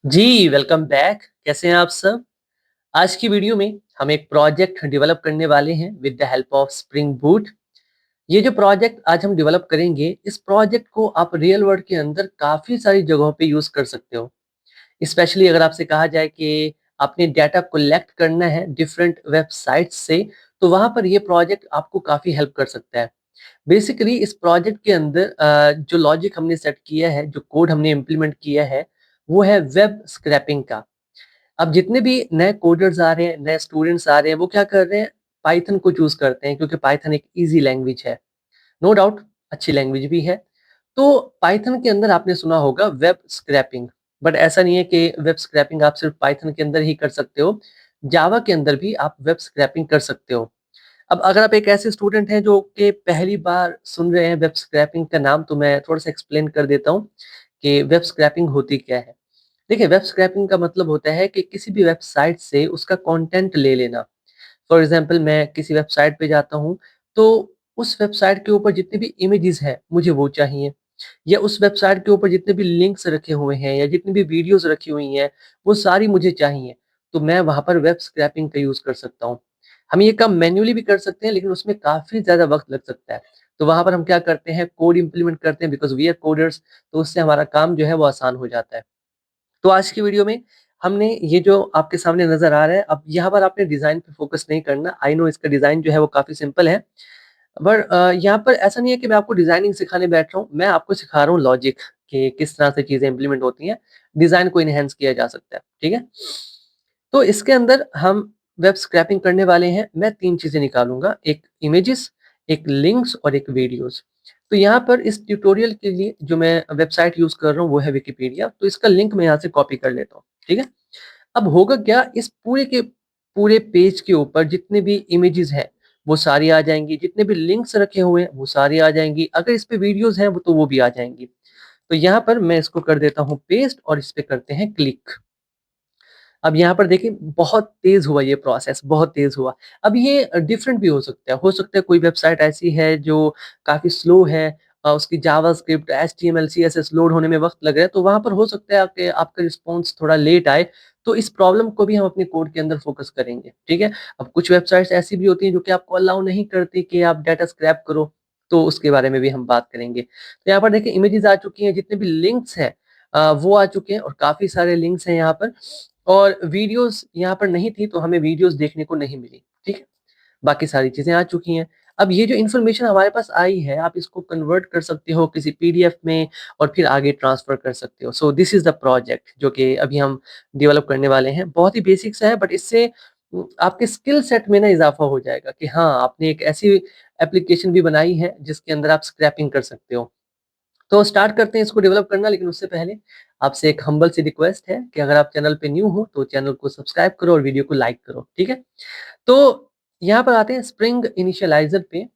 जी, welcome back. कैसे हैं आप सब? आज की वीडियो में हम एक प्रोजेक्ट डेवलप करने वाले हैं with the help of spring boot. ये जो प्रोजेक्ट आज हम डेवलप करेंगे, इस प्रोजेक्ट को आप रियल वर्ल्ड के अंदर काफ़ी सारी जगहों पे यूज़ कर सकते हो। स्पेशली अगर आपसे कहा जाए कि आपने डाटा कलेक्ट करना है डिफरेंट वेबसाइट्स से, तो वहाँ पर ये प्रोजेक्ट आपको काफ़ी हेल्प कर सकता है। बेसिकली इस प्रोजेक्ट के अंदर जो लॉजिक हमने सेट किया है, जो कोड हमने इम्प्लीमेंट किया है, वो है वेब स्क्रैपिंग का। अब जितने भी नए कोडर्स आ रहे हैं, नए स्टूडेंट्स आ रहे हैं, वो क्या कर रहे हैं? पाइथन को चूज़ करते हैं क्योंकि पाइथन एक ईज़ी लैंग्वेज है। नो डाउट अच्छी लैंग्वेज भी है। तो पाइथन के अंदर आपने सुना होगा वेब स्क्रैपिंग, बट ऐसा नहीं है कि वेब स्क्रैपिंग आप सिर्फ पाइथन के अंदर ही कर सकते हो। जावा के अंदर भी आप वेब स्क्रैपिंग कर सकते हो। अब अगर आप एक ऐसे स्टूडेंट हैं जो कि पहली बार सुन रहे हैं वेब स्क्रैपिंग का नाम, तो मैं थोड़ा-सा एक्सप्लेन कर देता हूँ कि वेब स्क्रैपिंग होती क्या है। देखिए, वेब स्क्रैपिंग का मतलब होता है कि किसी भी वेबसाइट से उसका कंटेंट ले लेना। फॉर एग्ज़ाम्पल मैं किसी वेबसाइट पे जाता हूँ, तो उस वेबसाइट के ऊपर जितने भी इमेजेस हैं, मुझे वो चाहिए, या उस वेबसाइट के ऊपर जितने भी लिंक्स रखे हुए हैं या जितनी भी वीडियोज़ रखी हुई हैं, वो सारी मुझे चाहिए। तो मैं वहाँ पर वेब स्क्रैपिंग का यूज़ कर सकता हूँ। हम ये काम मैन्युअली भी कर सकते हैं, लेकिन उसमें काफ़ी ज़्यादा वक़्त लग सकता है। तो वहाँ पर हम क्या करते हैं, कोड इम्प्लीमेंट करते हैं बिकॉज़ वी आर कोडर्स, तो उससे हमारा काम जो है वो आसान हो जाता है। तो आज की वीडियो में हमने ये जो आपके सामने नज़र आ रहा है, अब यहाँ पर आपने डिज़ाइन पे फ़ोकस नहीं करना। आई नो इसका डिज़ाइन जो है वो काफ़ी सिंपल है। बट यहाँ पर ऐसा नहीं है कि मैं आपको डिज़ाइनिंग सिखाने बैठ रहा हूँ, मैं आपको सिखा रहा हूँ लॉजिक कि किस तरह से चीज़ें इम्प्लीमेंट होती हैं, डिज़ाइन को एनहांस किया जा सकता है, ठीक है? तो इसके अंदर हम वेब स्क्रैपिंग करने वाले हैं, मैं 3 चीज़ें निकालूँगा, एक इमेजेस, एक लिंक्स और एक वीडियोज़। तो यहाँ पर इस ट्यूटोरियल के लिए जो मैं वेबसाइट यूज़ कर रहा हूँ वो है विकिपीडिया, तो इसका लिंक मैं यहाँ से कॉपी कर लेता हूँ, ठीक है? अब होगा क्या, इस पूरे के पूरे पेज के ऊपर जितने भी इमेजेस हैं, वो सारी आ जाएँगी, जितने भी लिंक्स रखे हुए हैं, वो सारी आ जाएँगी, अगर इस पे वीडियोज़ हैं, वो तो वो भी आ जाएँगी। तो यहाँ पर मैं इसको कर देता हूँ पेस्ट और इस पे करते हैं क्लिक। अब यहाँ पर देखिए बहुत तेज़ हुआ ये प्रोसेस, बहुत तेज़ हुआ। अब ये डिफरेंट भी हो सकता है कोई वेबसाइट ऐसी है जो काफ़ी स्लो है, उसकी जावास्क्रिप्ट, एचटीएमएल, सीएसएस लोड होने में वक़्त लग रहा है, तो वहाँ पर हो सकता है आपके आपका रिस्पॉन्स थोड़ा लेट आए, तो इस प्रॉब्लम को भी हम अपने कोड के अंदर फ़ोकस करेंगे, ठीक है? अब कुछ वेबसाइट्स ऐसी भी होती हैं जो कि आपको अलाउ नहीं करती कि आप डाटा स्क्रैप करो, तो उसके बारे में भी हम बात करेंगे। तो यहाँ पर देखिए इमेजेस आ चुकी हैं, जितने भी लिंक्स हैं वो आ चुके हैं और काफ़ी सारे लिंक्स हैं यहाँ पर। और वीडियोज़ यहाँ पर नहीं थी, तो हमें वीडियोज़ देखने को नहीं मिली, ठीक है? बाकी सारी चीज़ें आ चुकी हैं। अब ये जो इन्फॉर्मेशन हमारे पास आई है, आप इसको कन्वर्ट कर सकते हो किसी पीडीएफ में और फिर आगे ट्रांसफ़र कर सकते हो। So this is the project जो कि अभी हम डेवलप करने वाले हैं। बहुत ही बेसिक सा है, बट इससे आपके स्किल सेट में ना इज़ाफ़ा हो जाएगा कि हाँ, आपने एक ऐसी एप्लीकेशन भी बनाई है जिसके अंदर आप स्क्रैपिंग कर सकते हो। तो स्टार्ट करते हैं इसको डेवलप करना, लेकिन उससे पहले आपसे एक हम्बल सी रिक्वेस्ट है कि अगर आप चैनल पे न्यू हो तो चैनल को सब्सक्राइब करो और वीडियो को लाइक करो, ठीक है? तो यहाँ पर आते हैं स्प्रिंग इनिशियलाइज़र पे,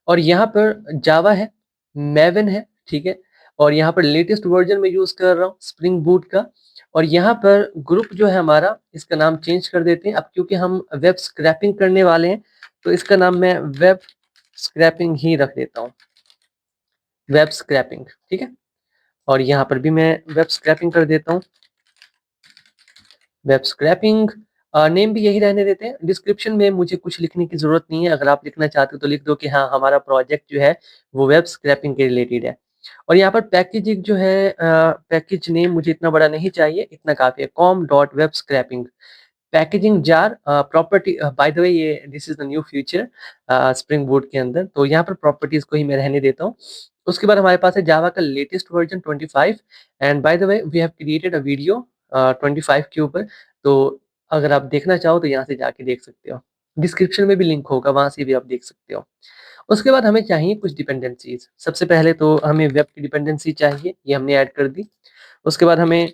और यहाँ पर जावा है, मैवन है, ठीक है? और यहाँ पर लेटेस्ट वर्ज़न में यूज़ कर रहा हूँ स्प्रिंग बूट का, और यहाँ पर ग्रुप जो है हमारा, इसका नाम चेंज कर देते हैं। अब क्योंकि हम वेब स्क्रैपिंग करने वाले हैं, तो इसका नाम मैं वेब स्क्रैपिंग ही रख देता हूँ, वेब स्क्रैपिंग, ठीक है? और यहाँ पर भी मैं वेब स्क्रैपिंग कर देता हूँ, वेब स्क्रैपिंग। नेम भी यही रहने देते हैं। डिस्क्रिप्शन में मुझे कुछ लिखने की ज़रूरत नहीं है, अगर आप लिखना चाहते हो तो लिख दो कि हाँ, हमारा प्रोजेक्ट जो है वो वेब स्क्रैपिंग के रिलेटेड है। और यहाँ पर पैकेजिंग जो है, पैकेज नेम मुझे इतना बड़ा नहीं चाहिए, इतना काफ़ी है, com dot web scraping. Packaging jar property, by the way ये this is the new feature Spring Boot के अंदर, तो यहाँ पर प्रॉपर्टीज़ को ही मैं रहने देता हूँ। उसके बाद हमारे पास है जावा का latest version 25, and by the way we have created a video 25 के ऊपर, तो अगर आप देखना चाहो तो यहाँ से जाके देख सकते हो। डिस्क्रिप्शन में भी लिंक होगा, वहाँ से भी आप देख सकते हो। उसके बाद हमें चाहिए कुछ डिपेंडेंसीज़। सबसे पहले तो हमें वेब की डिपेंडेंसी चाहिए, ये हमने ऐड कर दी। उसके बाद हमें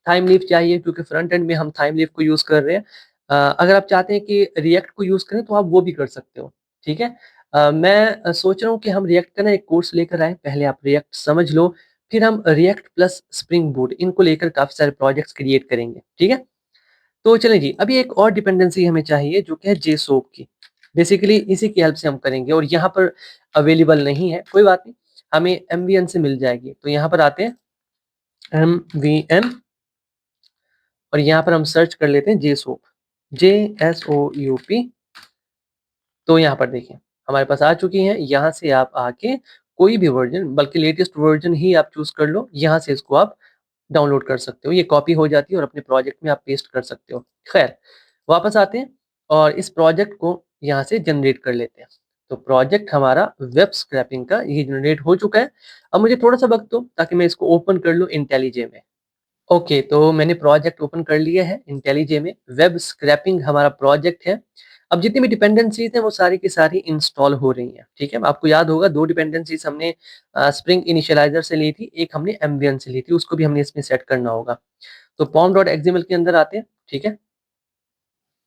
थाइम लीफ चाहिए क्योंकि फ्रंट एंड में हम थाइम लीफ को यूज़ कर रहे हैं। अगर आप चाहते हैं कि रिएक्ट को यूज़ करें तो आप वो भी कर सकते हो, ठीक है? मैं सोच रहा हूँ कि हम रिएक्ट का ना एक कोर्स लेकर आएँ, पहले आप रिएक्ट समझ लो, फिर हम रिएक्ट प्लस स्प्रिंग बूट इनको लेकर काफ़ी सारे प्रोजेक्ट्स क्रिएट करेंगे, ठीक है? तो चलें जी, अभी एक और डिपेंडेंसी हमें चाहिए जो कि है जेसोप की। बेसिकली इसी की हेल्प से हम करेंगे और यहाँ पर अवेलेबल नहीं है, कोई बात नहीं, हमें एमवीएन से मिल जाएगी। तो यहाँ पर आते हैं, एमवीएन और यहाँ पर हम सर्च कर लेते हैं JSOUP, JSOUP। तो यहाँ पर देखिए हमारे पास आ चुकी हैं। यहाँ से आप आके कोई भी वर्जन, बल्कि लेटेस्ट वर्जन ही आप चूज कर लो, यहाँ से इसको आप डाउनलोड कर सकते हो। ये कॉपी हो जाती है और अपने प्रोजेक्ट में आप पेस्ट कर सकते हो। खैर, वापस आते हैं और इस प्रोजेक्ट को यहाँ से जनरेट कर लेते हैं। तो प्रोजेक्ट हमारा वेब स्क्रैपिंग का ये जनरेट हो चुका है। अब मुझे थोड़ा सा वक्त दो ताकि मैं इसको ओपन कर लूँ इंटेलिजे में। ओके, तो मैंने प्रोजेक्ट ओपन कर लिया है इंटेलिजे में। वेब स्क्रैपिंग हमारा प्रोजेक्ट है। अब जितनी भी डिपेंडेंसीज हैं वो सारी की सारी इंस्टॉल हो रही हैं, ठीक है। आपको याद होगा 2 डिपेंडेंसीज हमने स्प्रिंग इनिशियलाइजर से ली थी, एक हमने एम्बियन से ली थी, उसको भी हमने इसमें सेट करना होगा। तो pom.xml के अंदर आते हैं, ठीक है,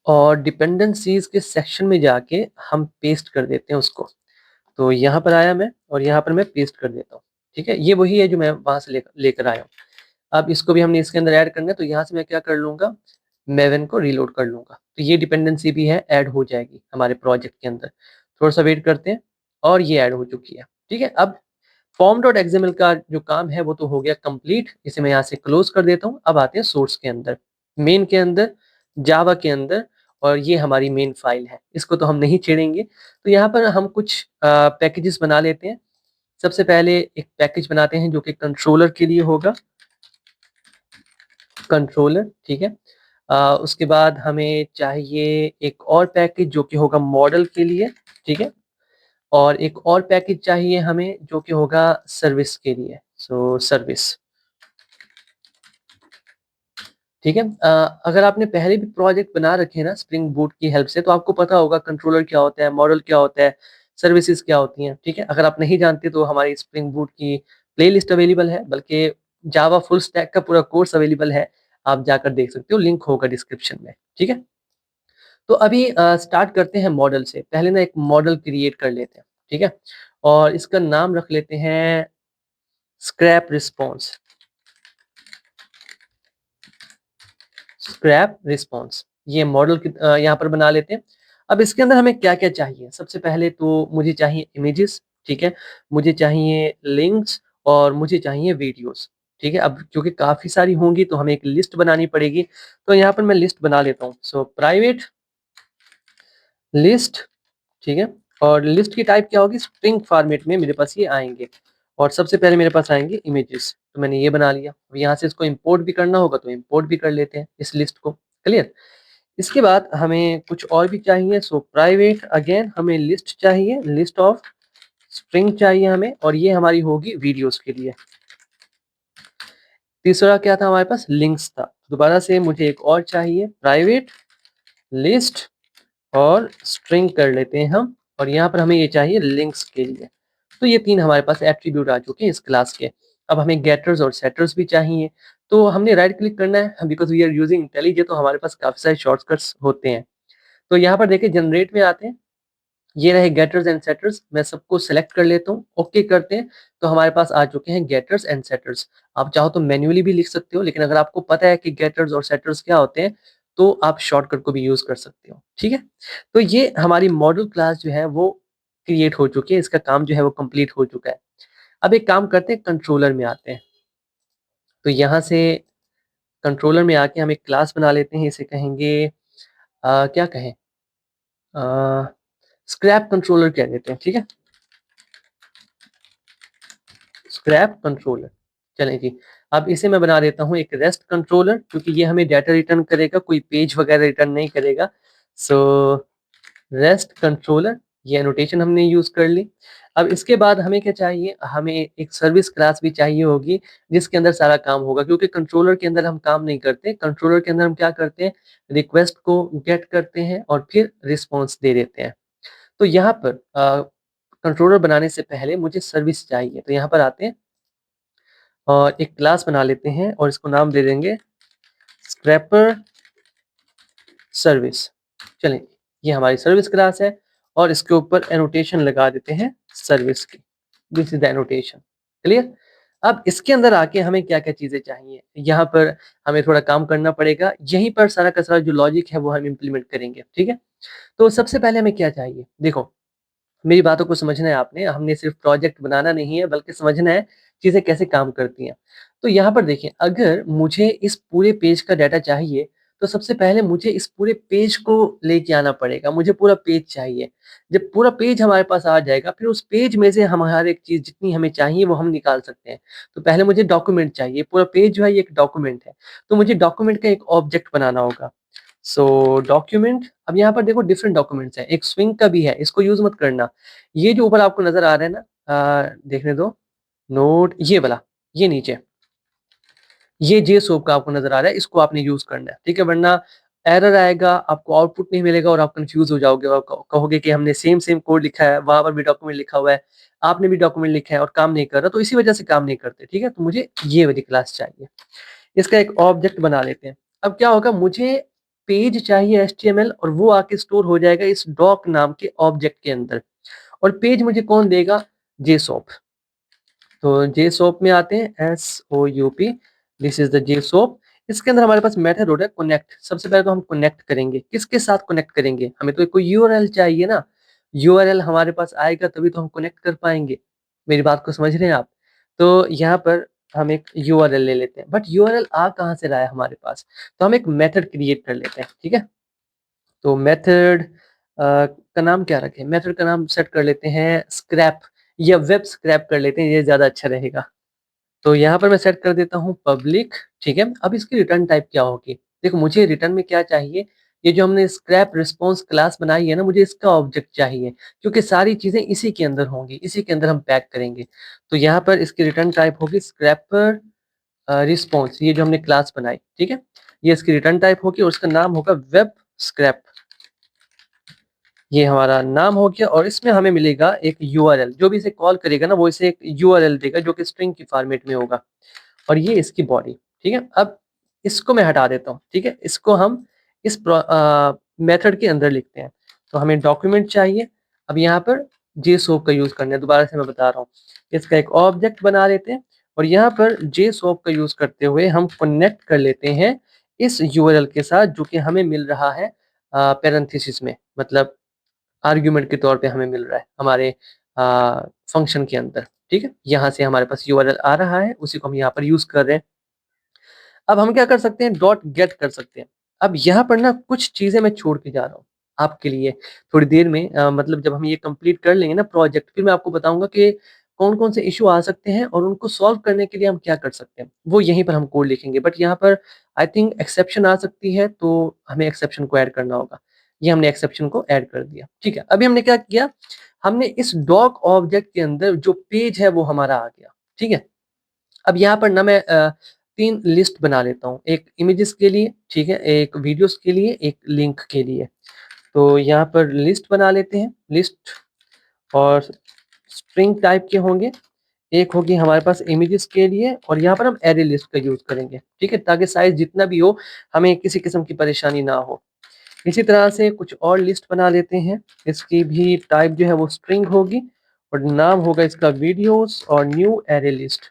और डिपेंडेंसीज के सेक्शन में जाके हम पेस्ट कर देते हैं उसको। तो यहाँ पर आया मैं और यहाँ पर मैं पेस्ट कर देता हूँ, ठीक है। ये वही है जो मैं वहाँ से लेकर आया हूँ। अब इसको भी हमने इसके अंदर ऐड करना है, तो यहाँ से मैं क्या कर लूँगा, मेवन को रीलोड कर लूँगा। तो ये डिपेंडेंसी भी है, ऐड हो जाएगी हमारे प्रोजेक्ट के अंदर। थोड़ा-सा वेट करते हैं और ये ऐड हो चुकी है, ठीक है। अब form.xml का जो काम है वो तो हो गया कंप्लीट। इसे मैं यहाँ से क्लोज़ कर देता हूँ। अब आते हैं सोर्स के अंदर, मेन के अंदर, जावा के अंदर, और ये हमारी मेन फाइल है। इसको तो हम नहीं छेड़ेंगे। तो यहाँ पर हम कुछ पैकेजेस बना लेते हैं। सबसे पहले एक पैकेज बनाते हैं जो कि कंट्रोलर के लिए होगा, कंट्रोलर, ठीक है। उसके बाद हमें चाहिए एक और पैकेज जो कि होगा मॉडल के लिए, ठीक है। और एक और पैकेज चाहिए हमें जो कि होगा सर्विस के लिए, सो सर्विस, ठीक है। अगर आपने पहले भी प्रोजेक्ट बना रखे हैं ना स्प्रिंग बूट की हेल्प से, तो आपको पता होगा कंट्रोलर क्या होता है, मॉडल क्या होता है, सर्विसेज क्या होती हैं, ठीक है। अगर आप नहीं जानते तो हमारी स्प्रिंग बूट की प्लेलिस्ट अवेलेबल है, बल्कि जावा फुल स्टैक का पूरा कोर्स अवेलेबल है, आप जाकर देख सकते हो, लिंक होगा डिस्क्रिप्शन में, ठीक है। तो अभी स्टार्ट करते हैं मॉडल से। पहले ना एक मॉडल क्रिएट कर लेते हैं, ठीक है, और इसका नाम रख लेते हैं स्क्रैप रिस्पॉन्स, स्क्रैप रिस्पॉन्स। ये मॉडल यहाँ पर बना लेते हैं। अब इसके अंदर हमें क्या-क्या चाहिए? सबसे पहले तो मुझे चाहिए इमेजेस, ठीक है? मुझे चाहिए लिंक्स और मुझे चाहिए वीडियोस, ठीक है? अब क्योंकि काफ़ी सारी होंगी तो हमें एक लिस्ट बनानी पड़ेगी, तो यहाँ पर मैं लिस्ट बना लेता हूँ। सो प्राइवेट लिस्ट, ठीक है? और लिस्ट की टाइप क्या होगी? स्ट्रिंग फॉर्मेट में मेरे पास ये आएँगे और सबसे पहले मेरे पास आएँगे इमेजेस, तो मैंने ये बना लिया। अब यहाँ से इसको इम्पोर्ट भी करना होगा तो इम्पोर्ट भी कर लेते हैं इस लिस्ट को, क्लियर? इसके बाद हमें कुछ और भी चाहिए, सो प्राइवेट अगेन हमें लिस्ट चाहिए, लिस्ट ऑफ स्ट्रिंग चाहिए हमें, और ये हमारी होगी वीडियोस के लिए। तीसरा क्या था हमारे पास? लिंक्स था। दोबारा से मुझे एक और चाहिए, प्राइवेट लिस्ट और स्ट्रिंग कर लेते हैं हम, और यहाँ पर हमें ये चाहिए लिंक्स के लिए। तो ये 3 हमारे पास एट्रीब्यूट आ चुके हैं इस क्लास के। अब हमें गेटर्स और सेटर्स भी चाहिए, तो हमने राइट क्लिक करना है, बिकॉज़ वी आर यूजिंग इंटेलिजे, तो हमारे पास काफ़ी सारे शॉर्टकट्स होते हैं। तो यहाँ पर देखिए जनरेट में आते हैं, ये रहे गेटर्स एंड सेटर्स। मैं सबको सेलेक्ट कर लेता हूँ, ओके करते हैं, तो हमारे पास आ चुके हैं गेटर्स एंड सेटर्स। आप चाहो तो मैन्युअली भी लिख सकते हो, लेकिन अगर आपको पता है कि गेटर्स और सेटर्स क्या होते हैं, तो आप शॉर्टकट को भी यूज़ कर सकते हो, ठीक है? तो ये हमारी मॉडल क्लास जो है वो क्रिएट हो चुकी है, इसका काम जो है वो कंप्लीट हो चुका है। अब एक काम करते हैं, कंट्रोलर में आते हैं। तो यहाँ से कंट्रोलर में आके हम एक क्लास बना लेते हैं, इसे कहेंगे क्या कहें? अ, स्क्रैप कंट्रोलर कह देते हैं, ठीक है? स्क्रैप कंट्रोलर, चलें जी। अब इसे मैं बना देता हूँ एक रेस्ट कंट्रोलर, क्योंकि ये हमें डाटा रिटर्न करेगा, कोई पेज वगैरह रिटर्न नहीं करेगा। सो रेस्ट कंट्रोलर, ये एनोटेशन हमने यूज़ कर ली। अब इसके बाद हमें क्या चाहिए? हमें एक सर्विस क्लास भी चाहिए होगी, जिसके अंदर सारा काम होगा, क्योंकि कंट्रोलर के अंदर हम काम नहीं करते। कंट्रोलर के अंदर हम क्या करते हैं? रिक्वेस्ट को गेट करते हैं और फिर रिस्पॉन्स दे देते हैं। तो यहाँ पर कंट्रोलर बनाने से पहले मुझे सर्विस चाहिए, तो यहाँ पर आते हैं और एक क्लास बना लेते हैं और इसको नाम दे देंगे स्क्रैपर सर्विस। चलें, ये हमारी सर्विस क्लास है और इसके ऊपर एनोटेशन लगा देते हैं सर्विस की। This is the annotation, clear? अब इसके अंदर आके हमें क्या-क्या चीज़ें चाहिए? यहाँ पर हमें थोड़ा काम करना पड़ेगा, यहीं पर सारा का सारा जो लॉजिक है वो हम इम्प्लीमेंट करेंगे, ठीक है? तो सबसे पहले हमें क्या चाहिए? देखो, मेरी बातों को समझना है आपने, हमने सिर्फ प्रोजेक्ट बनाना नहीं है, बल्कि समझना है चीज़ें कैसे काम करती हैं। तो यहाँ पर देखिए, अगर मुझे इस पूरे पेज का डाटा चाहिए, तो सबसे पहले मुझे इस पूरे पेज को लेके आना पड़ेगा, मुझे पूरा पेज चाहिए। जब पूरा पेज हमारे पास आ जाएगा, फिर उस पेज में से हम हर एक चीज़ जितनी हमें चाहिए वो हम निकाल सकते हैं। तो पहले मुझे डॉक्यूमेंट चाहिए, पूरा पेज जो है ये एक डॉक्यूमेंट है, तो मुझे डॉक्यूमेंट का एक ऑब्जेक्ट बनाना होगा। सो डॉक्यूमेंट, अब यहाँ पर देखो डिफरेंट डॉक्यूमेंट्स हैं, एक स्विंग का भी है, इसको यूज़ मत करना। ये जो ऊपर आपको नज़र आ रहा है ना, देखने दो, नोट ये वाला, ये नीचे, ये जेसोप का आपको नज़र आ रहा है, इसको आपने यूज़ करना है, ठीक है? वरना एरर आएगा, आपको आउटपुट नहीं मिलेगा और आप कन्फ्यूज़ हो जाओगे और कहोगे कि हमने सेम कोड लिखा है, वहाँ पर भी डॉक्यूमेंट लिखा हुआ है, आपने भी डॉक्यूमेंट लिखा है और काम नहीं कर रहा, तो इसी वजह से काम नहीं करते, ठीक है? तो मुझे ये वाली क्लास चाहिए। इसका एक ऑब्जेक्ट बना लेते हैं। अब क्या होगा, मुझे पेज चाहिए एचटीएमएल और वो आके स्टोर हो जाएगा इस डॉक नाम के ऑब्जेक्ट के अंदर, और पेज मुझे कौन देगा? जेसोप। तो जेसोप में आते हैं, एसओयूपी, दिस इज द जेसोप। इसके अंदर हमारे पास मेथड होता है कनेक्ट। सबसे पहले तो हम कनेक्ट करेंगे, किसके साथ कनेक्ट करेंगे? हमें तो कोई यूआरएल चाहिए ना, यूआरएल हमारे पास आएगा तभी तो हम कनेक्ट कर पाएंगे। मेरी बात को समझ रहे हैं आप? तो यहाँ पर हम एक यूआरएल ले लेते हैं, बट यूआरएल आ कहाँ से रहा है हमारे पास? तो हम एक मेथड क्रिएट कर लेते हैं, ठीक है? तो मेथड का नाम क्या रखें? मेथड का नाम सेट कर लेते हैं स्क्रैप, या वेब स्क्रैप कर लेते हैं, ये ज़्यादा अच्छा रहेगा। तो यहाँ पर मैं सेट कर देता हूँ पब्लिक, ठीक है? अब इसकी रिटर्न टाइप क्या होगी? देखो, मुझे रिटर्न में क्या चाहिए, ये जो हमने स्क्रैप रिस्पॉन्स क्लास बनाई है ना, मुझे इसका ऑब्जेक्ट चाहिए, क्योंकि सारी चीज़ें इसी के अंदर होंगी, इसी के अंदर हम पैक करेंगे। तो यहाँ पर इसकी रिटर्न टाइप होगी स्क्रैपर रिस्पॉन्स, ये जो हमने क्लास बनाई, ठीक है? ये इसकी रिटर्न टाइप होगी और उसका नाम होगा वेब स्क्रैप। ये हमारा नाम हो गया और इसमें हमें मिलेगा एक यूआरएल, जो भी इसे कॉल करेगा ना वो इसे एक यूआरएल देगा जो कि स्ट्रिंग की फॉर्मेट में होगा, और ये इसकी बॉडी, ठीक है? अब इसको मैं हटा देता हूँ, ठीक है? इसको हम इस मेथड के अंदर लिखते हैं। तो हमें डॉक्यूमेंट चाहिए, अब यहाँ पर जेसोप का यूज़ करना है, दोबारा से मैं बता रहा हूँ। इसका एक ऑब्जेक्ट बना लेते हैं और यहाँ पर जेसोप का यूज़ करते हुए हम कनेक्ट कर लेते हैं इस यूआरएल के साथ जो कि हमें मिल रहा है पैरेंथेसिस में, मतलब आर्गुमेंट के तौर पे हमें मिल रहा है हमारे फंक्शन के अंदर, ठीक है? यहाँ से हमारे पास यूआरएल आ रहा है, उसी को हम यहाँ पर यूज़ कर रहे हैं। अब हम क्या कर सकते हैं, डॉट गेट कर सकते हैं। अब यहाँ पर ना कुछ चीज़ें मैं छोड़ के जा रहा हूँ आपके लिए थोड़ी देर में, मतलब जब हम ये कंप्लीट कर लेंगे ना प्रोजेक्ट, फिर मैं आपको बताऊँगा कि कौन-कौन से इश्यू आ सकते हैं और उनको सॉल्व करने के लिए हम क्या कर सकते हैं। वो यहीं पर हम कोड लिखेंगे, बट यहाँ पर आई थिंक एक्सेप्शन आ सकती है, तो हमें एक्सेप्शन को ऐड करना होगा। ये हमने एक्सेप्शन को ऐड कर दिया, ठीक है? अभी हमने क्या किया, हमने इस डॉक ऑब्जेक्ट के अंदर जो पेज है वो हमारा आ गया, ठीक है? अब यहाँ पर ना मैं 3 लिस्ट बना लेता हूँ, एक इमेजेस के लिए, ठीक है? एक वीडियोज़ के लिए, एक लिंक के लिए। तो यहाँ पर लिस्ट बना लेते हैं, लिस्ट, और स्ट्रिंग टाइप के होंगे। एक होगी हमारे पास इमेजेस के लिए और यहाँ पर हम एरे लिस्ट का यूज़ करेंगे, ठीक है? ताकि साइज़ जितना भी हो, हमें किसी किस्म की परेशानी ना हो। इसी तरह से कुछ और लिस्ट बना लेते हैं, इसकी भी टाइप जो है वो स्ट्रिंग होगी और नाम होगा इसका वीडियोज़ और न्यू एरे लिस्ट,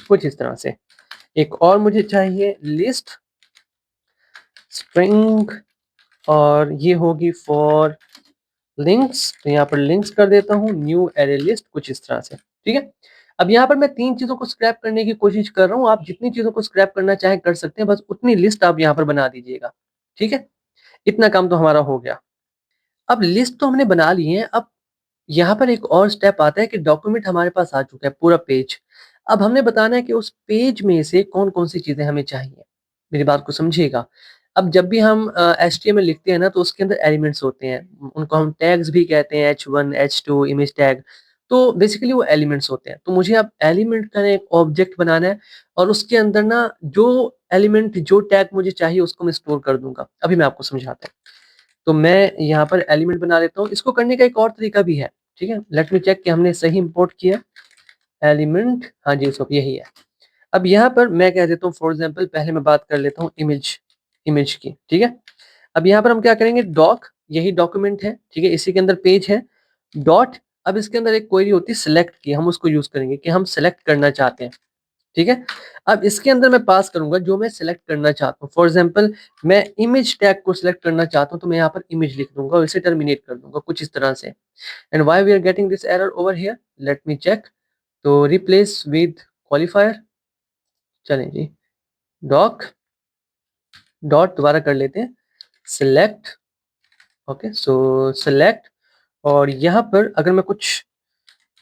कुछ इस तरह से। एक और मुझे चाहिए लिस्ट स्ट्रिंग और ये होगी फॉर लिंक्स, तो यहाँ पर लिंक्स कर देता हूँ, न्यू एरे लिस्ट, कुछ इस तरह से, ठीक है? अब यहाँ पर मैं 3 चीज़ों को स्क्रैप करने की कोशिश कर रहा हूँ, आप जितनी चीज़ों को स्क्रैप करना चाहें कर सकते हैं, बस उतनी लिस्ट आप यहाँ पर बना दीजिएगा, ठीक है? इतना काम तो हमारा हो गया। अब लिस्ट तो हमने बना ली है, अब यहाँ पर एक और स्टेप आता है कि डॉक्यूमेंट हमारे पास आ चुका है, पूरा पेज। अब हमने बताना है कि उस पेज में से कौन-कौन सी चीज़ें हमें चाहिए। मेरी बात को समझिएगा। अब जब भी हम एचटीएमएल लिखते हैं ना, तो उसके अंदर एलिमेंट्स होते हैं। उनको हम टैग्स भी कहते हैं, H1, H2, इमेज टैग। तो बेसिकली वो एलिमेंट्स होते हैं। तो मुझे अब एलिमेंट का एक ऑब्जेक्ट बनाना है और उसके अंदर ना जो एलिमेंट, जो टैग मुझे चाहिए उसको मैं स्टोर कर दूँगा। अभी मैं आपको समझाता हूँ। तो मैं यहाँ पर एलिमेंट बना लेता हूँ। इसको करने का एक और तरीका भी है, ठीक है? लेट मी चेक कि हमने सही इम्पोर्ट किया। एलिमेंट, हाँ जी, सो यही है। अब यहाँ पर मैं कह देता हूँ फॉर एग्ज़ाम्पल, पहले मैं बात कर लेता हूँ इमेज, इमेज की, ठीक है? अब यहाँ पर हम क्या करेंगे, डॉक, यही डॉक्यूमेंट है, ठीक है? इसी के अंदर पेज है, डॉट, अब इसके अंदर एक क्वेरी होती है सिलेक्ट की, हम उसको यूज़ करेंगे कि हम सिलेक्ट करना चाहते हैं, ठीक है? अब इसके अंदर मैं पास करूँगा जो मैं सिलेक्ट करना चाहता हूँ। फॉर एग्ज़ाम्पल मैं इमेज टैग को सिलेक्ट करना चाहता हूँ, तो मैं यहाँ पर इमेज लिख दूँगा और इसे टर्मिनेट कर दूँगा कुछ इस तरह से। And why we are getting this error over here? Let me check. तो रिप्लेस विद क्वालिफायर, चलें जी, डॉक डॉट दोबारा कर लेते हैं, सिलेक्ट, ओके, सो सिलेक्ट, और यहाँ पर अगर मैं कुछ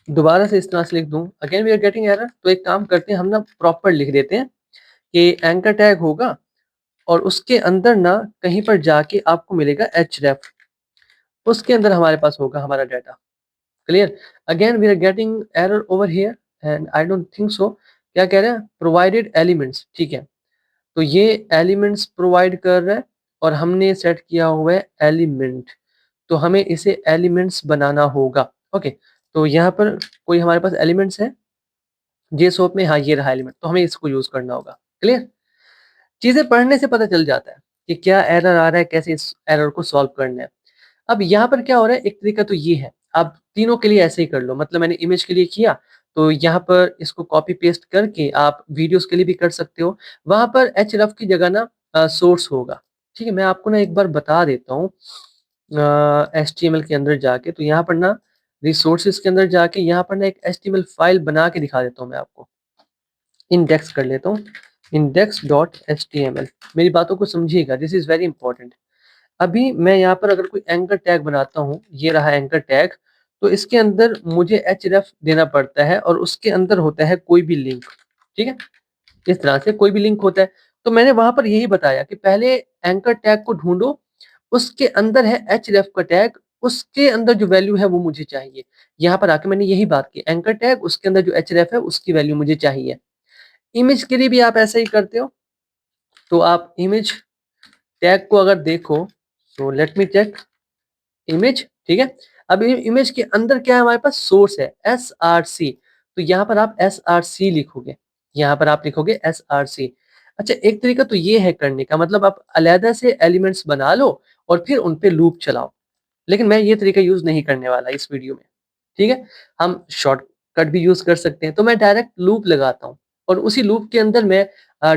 दोबारा से इस तरह से लिख दूं, again we are getting error, तो एक काम करते हैं हम ना प्रॉपर लिख देते हैं कि एंकर टैग होगा और उसके अंदर ना कहीं पर जाके आपको मिलेगा href, उसके अंदर हमारे पास होगा हमारा data. Clear? Again we are getting error over here and I don't think so. क्या कह रहे हैं? प्रोवाइडेड एलिमेंट्स, ठीक है, तो ये एलिमेंट्स प्रोवाइड कर रहा है और हमने सेट किया हुआ है एलिमेंट, तो हमें इसे एलिमेंट्स बनाना होगा। ओके, तो यहाँ पर कोई हमारे पास एलिमेंट्स है जेसोप में, हाँ ये रहा एलिमेंट, तो हमें इसको यूज करना होगा। क्लियर? चीजें पढ़ने से पता चल जाता है कि क्या एरर आ रहा है, कैसे इस एरर को सॉल्व करना है। अब यहाँ पर क्या हो रहा है, एक तरीका तो ये है, आप तीनों के लिए ऐसे ही कर लो, मतलब मैंने इमेज के लिए किया तो यहाँ पर इसको कॉपी पेस्ट करके आप वीडियोस के लिए भी कर सकते हो। वहां पर href की जगह ना सोर्स होगा। ठीक है, मैं आपको ना एक बार बता देता हूँ HTML के अंदर जाके, तो यहाँ पर ना रिसोर्सेज के अंदर जाके यहाँ पर ना एक HTML फाइल बना के दिखा देता हूँ मैं आपको। इंडेक्स कर लेता हूँ, index.html, मेरी बातों को समझिएगा, दिस इज वेरी इंपॉर्टेंट। अभी मैं यहाँ पर अगर कोई एंकर टैग बनाता हूँ, ये रहा एंकर टैग, तो इसके अंदर मुझे href देना पड़ता है और उसके अंदर होता है कोई भी लिंक। ठीक है, इस तरह से कोई भी लिंक होता है, तो मैंने वहां पर यही बताया कि पहले एंकर टैग को ढूंढो, उसके अंदर है href का टैग, उसके अंदर जो वैल्यू है वो मुझे चाहिए। यहाँ पर आके मैंने यही बात की, एंकर टैग उसके अंदर जो href है उसकी वैल्यू मुझे चाहिए। इमेज के लिए भी आप ऐसा ही करते हो, तो आप इमेज टैग को अगर देखो, so let me check image, ठीक है। अब इमेज के अंदर क्या है, हमारे पास सोर्स है src, तो यहाँ पर आप src लिखोगे, यहाँ पर आप लिखोगे src। अच्छा, एक तरीका तो ये है करने का, मतलब आप अलहदा से एलिमेंट्स बना लो और फिर उन पे लूप चलाओ, लेकिन मैं ये तरीका यूज नहीं करने वाला इस वीडियो में। ठीक है, हम शॉर्टकट भी यूज कर सकते हैं, तो मैं डायरेक्ट लूप लगाता हूँ और उसी लूप के अंदर मैं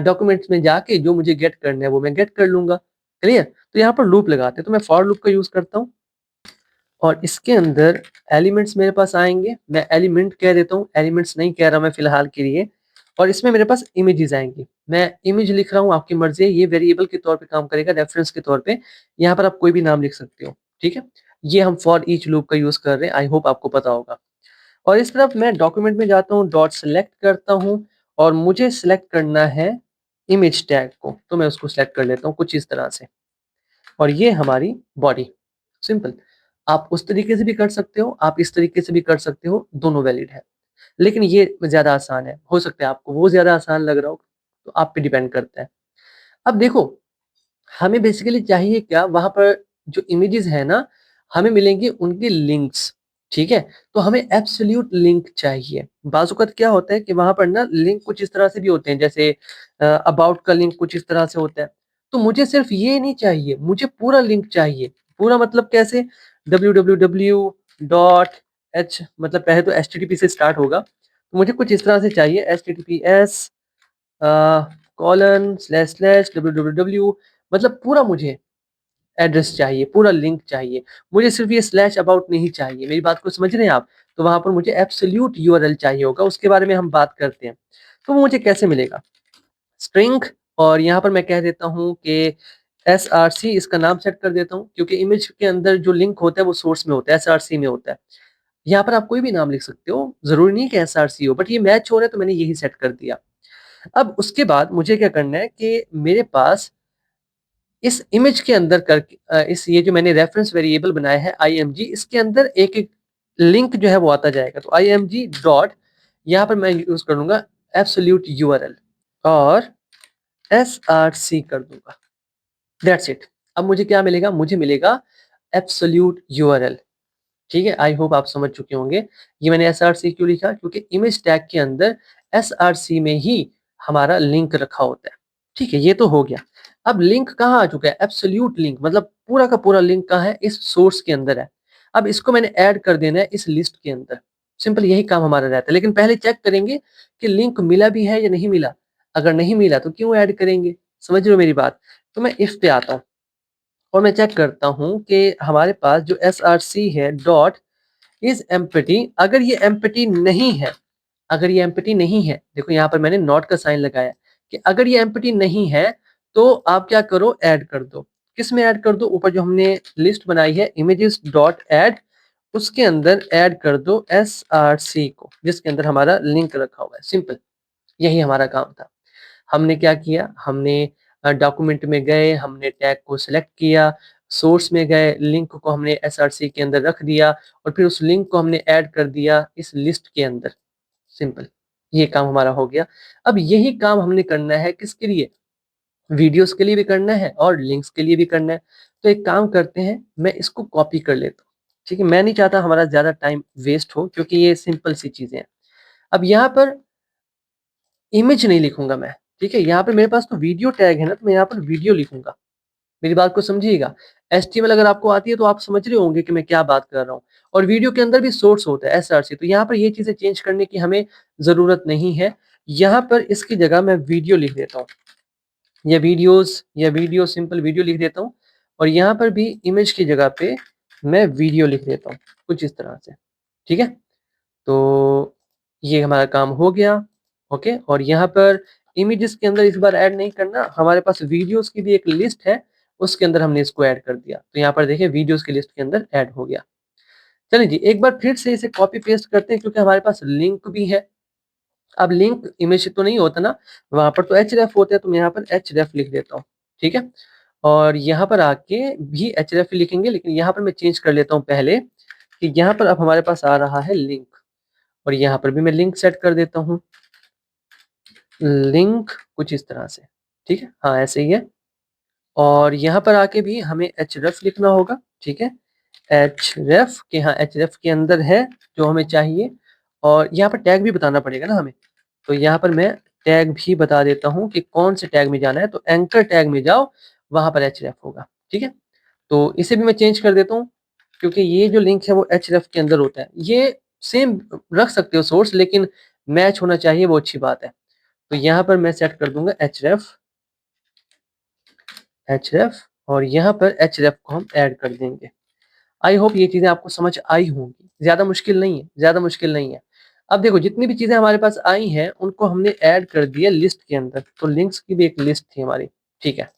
डॉक्यूमेंट्स में जाके जो मुझे गेट करना है वो मैं गेट कर लूंगा। क्लियर? तो यहाँ पर लूप लगाते हैं, तो मैं फॉर लूप का यूज करता हूँ और इसके अंदर एलिमेंट्स मेरे पास आएंगे, मैं एलिमेंट कह देता हूँ, एलिमेंट्स नहीं कह रहा मैं फिलहाल के लिए। और इसमें मेरे पास इमेजेस आएंगी, मैं इमेज लिख रहा हूँ, आपकी मर्जी है, ये वेरिएबल के तौर पे काम करेगा, रेफरेंस के तौर पे। यहाँ पर आप कोई भी नाम लिख सकते हो। ठीक है, ये हम फॉर ईच लूप का यूज कर रहे हैं, आई होप आपको पता होगा। और इस तरफ मैं डॉक्यूमेंट में जाता हूँ, डॉट सेलेक्ट करता हूँ और मुझे सेलेक्ट करना है इमेज टैग को, तो मैं उसको सेलेक्ट कर लेता हूँ कुछ इस तरह से, और ये हमारी बॉडी। सिंपल, आप उस तरीके से भी कर सकते हो, आप इस तरीके से भी कर सकते हो, दोनों वैलिड है, लेकिन ये ज्यादा आसान है, हो सकता है आपको वो ज्यादा आसान लग रहा हो, तो आप पे डिपेंड करता है। अब देखो, हमें बेसिकली चाहिए क्या, वहां पर जो इमेजेस है ना, हमें मिलेंगे उनके लिंक्स। ठीक है, तो हमें एब्सोल्यूट लिंक चाहिए। बाजुकत क्या होता है कि वहां पर ना लिंक कुछ इस तरह से भी होते हैं, जैसे अबाउट का लिंक कुछ इस तरह से होता है, तो मुझे सिर्फ ये नहीं चाहिए, मुझे पूरा लिंक चाहिए। पूरा मतलब कैसे? www.h, मतलब पहले तो http से स्टार्ट होगा, तो मुझे कुछ इस तरह से चाहिए, https colon slash slash www, मतलब पूरा मुझे एड्रेस चाहिए, पूरा लिंक चाहिए, मुझे सिर्फ ये स्लैश अबाउट नहीं चाहिए। मेरी बात को समझ रहे हैं आप? तो वहां पर मुझे एब्सोल्यूट यूआरएल चाहिए होगा, उसके बारे में हम बात करते हैं। तो वो मुझे कैसे मिलेगा? स्ट्रिंग, और यहाँ पर मैं कह देता हूँ कि src, इसका नाम सेट कर देता हूँ, क्योंकि इमेज के अंदर जो लिंक होता है वो सोर्स में होता है, src में होता है। यहाँ पर आप कोई भी नाम लिख सकते हो, जरूरी नहीं कि src हो, बट ये मैच हो रहा है तो मैंने यही सेट कर दिया। अब उसके बाद मुझे क्या करना है कि मेरे पास इस इमेज के अंदर इस ये जो मैंने रेफरेंस वेरिएबल बनाया है img, इसके अंदर एक एक लिंक जो है वो आता जाएगा, तो img डॉट, यहाँ पर मैं यूज कर लूंगा एब्सोल्यूट यूआरएल और src कर दूंगा, दैट्स इट। अब मुझे क्या मिलेगा? मुझे मिलेगा एब्सोल्यूट यूआरएल। ठीक है, आई होप आप समझ चुके होंगे। ये मैंने src क्यों लिखा, क्योंकि इमेज टैग के अंदर src में ही हमारा लिंक रखा होता है। ठीक है, ये तो हो गया। अब लिंक कहाँ आ चुका है? एब्सोल्यूट लिंक, मतलब पूरा का पूरा लिंक कहाँ है? इस सोर्स के अंदर है। अब इसको मैंने ऐड कर देना है इस लिस्ट के अंदर, सिंपल यही काम हमारा रहता है। लेकिन पहले चेक करेंगे कि लिंक मिला भी है या नहीं मिला। अगर नहीं मिला तो क्यों ऐड करेंगे? समझ रहे हो मेरी बात? तो मैं इफ पे आता हूँ और मैं चेक करता हूँ कि हमारे पास जो src है डॉट इज एम्प्टी, अगर ये एम्प्टी नहीं है, अगर ये एम्प्टी नहीं है, देखो यहाँ पर मैंने नॉट का साइन लगाया कि अगर ये एम्प्टी नहीं है तो आप क्या करो, ऐड कर दो। किस में ऐड कर दो? ऊपर जो हमने लिस्ट बनाई है इमेजेस डॉट ऐड, उसके अंदर ऐड कर दो src को, जिसके अंदर हमारा लिंक रखा हुआ है। सिंपल, यही हमारा काम था। हमने क्या किया, हमने डॉक्यूमेंट में गए, हमने टैग को सिलेक्ट किया, सोर्स में गए, लिंक को हमने src के अंदर रख दिया और फिर उस लिंक को हमने ऐड कर दिया इस लिस्ट के अंदर। सिंपल, ये काम हमारा हो गया। अब यही काम हमने करना है किसके लिए? वीडियोस के लिए भी करना है और लिंक्स के लिए भी करना है। तो एक काम करते हैं, मैं इसको कॉपी कर लेता हूँ। ठीक है, मैं नहीं चाहता हमारा ज्यादा टाइम वेस्ट हो, क्योंकि ये सिंपल सी चीजें हैं। अब यहाँ पर इमेज नहीं लिखूंगा मैं, ठीक है, यहाँ पे मेरे पास तो वीडियो टैग है ना, तो मैं यहाँ पर वीडियो लिखूंगा। मेरी बात को समझिएगा। HTML अगर आपको आती है तो आप समझ रहे होंगे कि मैं क्या बात कर रहा हूँ। और वीडियो के अंदर भी सोर्स होता है src, तो यहाँ पर ये चीजें चेंज करने की हमें जरूरत नहीं है। यहाँ पर इसकी जगह मैं वीडियो लिख देता हूँ, या वीडियोस, या वीडियो, सिंपल वीडियो लिख देता हूँ। और यहाँ पर भी इमेज की जगह पे मैं वीडियो लिख देता हूँ, कुछ इस तरह से। ठीक है, तो ये हमारा काम हो गया। ओके, और यहाँ पर इमेजेस के अंदर इस बार ऐड नहीं करना, हमारे पास वीडियोस की भी एक लिस्ट है, उसके अंदर हमने इसको ऐड कर दिया। तो यहाँ पर देखिए वीडियोस की लिस्ट के अंदर ऐड हो गया। चलिए जी, एक बार फिर से इसे कॉपी पेस्ट करते हैं, क्योंकि हमारे पास लिंक भी है। अब लिंक इमेज से तो नहीं होता ना, वहां पर तो href होता है, तो मैं यहाँ पर href लिख देता हूँ। ठीक है, और यहाँ पर आके भी href ही लिखेंगे, लेकिन यहाँ पर मैं चेंज कर लेता हूँ पहले कि यहाँ पर अब हमारे पास आ रहा है लिंक, और यहाँ पर भी मैं लिंक सेट कर देता हूँ, लिंक कुछ इस तरह से। ठीक है, हाँ ऐसे ही है। और यहाँ पर आके भी हमें href लिखना होगा। ठीक है, href के, हाँ href के अंदर है जो हमें चाहिए। और यहाँ पर टैग भी बताना पड़ेगा ना हमें, तो यहाँ पर मैं टैग भी बता देता हूँ कि कौन से टैग में जाना है। तो एंकर टैग में जाओ, वहां पर href होगा। ठीक है, तो इसे भी मैं चेंज कर देता हूँ, क्योंकि ये जो लिंक है वो href के अंदर होता है। ये सेम रख सकते हो सोर्स, लेकिन मैच होना चाहिए, वो अच्छी बात है। तो यहाँ पर मैं सेट कर दूंगा href, और यहाँ पर href को हम ऐड कर देंगे। आई होप ये चीजें आपको समझ आई होंगी, ज्यादा मुश्किल नहीं है, ज्यादा मुश्किल नहीं है। अब देखो जितनी भी चीजें हमारे पास आई हैं उनको हमने ऐड कर दिया लिस्ट के अंदर। तो लिंक्स की भी एक लिस्ट थी हमारी। ठीक है,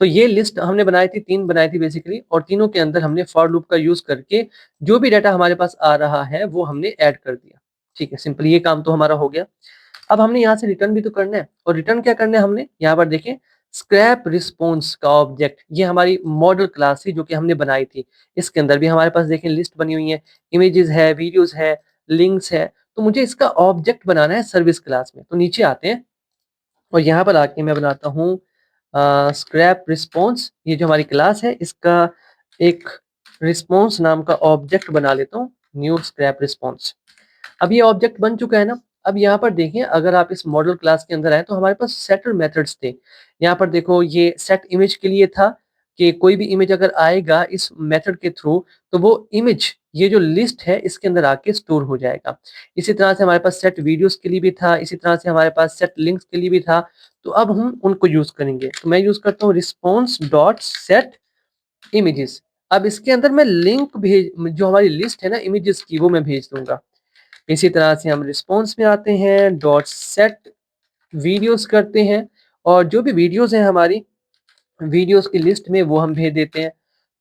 तो ये लिस्ट हमने बनाई थी, 3 बनाई थी बेसिकली, और तीनों के अंदर हमने फॉर लूप का यूज करके जो भी डाटा हमारे पास आ रहा है वो हमने ऐड कर दिया। ठीक है, सिंपल ये काम तो हमारा हो गया। अब हमने यहाँ से रिटर्न भी तो करना है, और रिटर्न क्या करना है हमने, यहाँ पर देखें स्क्रैप रिस्पॉन्स का ऑब्जेक्ट, ये हमारी मॉडल क्लास थी जो कि हमने बनाई थी। इसके अंदर भी हमारे पास देखें लिस्ट बनी हुई है, इमेजेस है, वीडियोस है, लिंक्स है। तो मुझे इसका ऑब्जेक्ट बनाना है सर्विस क्लास में। तो नीचे आते हैं और यहाँ पर आके मैं बनाता हूँ स्क्रैप रिस्पॉन्स। ये जो हमारी क्लास है इसका एक रिस्पॉन्स नाम का ऑब्जेक्ट बना लेता हूँ, न्यू स्क्रैप रिस्पॉन्स। अब ये ऑब्जेक्ट बन चुका है ना। अब यहाँ पर देखिए, अगर आप इस मॉडल क्लास के अंदर आए तो हमारे पास सेटर मेथड्स थे। यहाँ पर देखो ये सेट इमेज के लिए था कि कोई भी इमेज अगर आएगा इस मेथड के थ्रू, तो वो इमेज, ये जो लिस्ट है इसके अंदर आके स्टोर हो जाएगा। इसी तरह से हमारे पास सेट वीडियोस के लिए भी था, इसी तरह से हमारे पास सेट लिंक्स के लिए भी था। तो अब हम उनको यूज करेंगे। तो मैं यूज करता हूँ रिस्पॉन्स डॉट सेट इमेजेस। अब इसके अंदर मैं लिंक भेज, जो हमारी लिस्ट है ना इमेजेस की, वो मैं भेज दूंगा। इसी तरह से हम रिस्पॉन्स में आते हैं, डॉट सेट वीडियोस करते हैं, और जो भी वीडियोस हैं हमारी वीडियोस की लिस्ट में वो हम भेज देते हैं।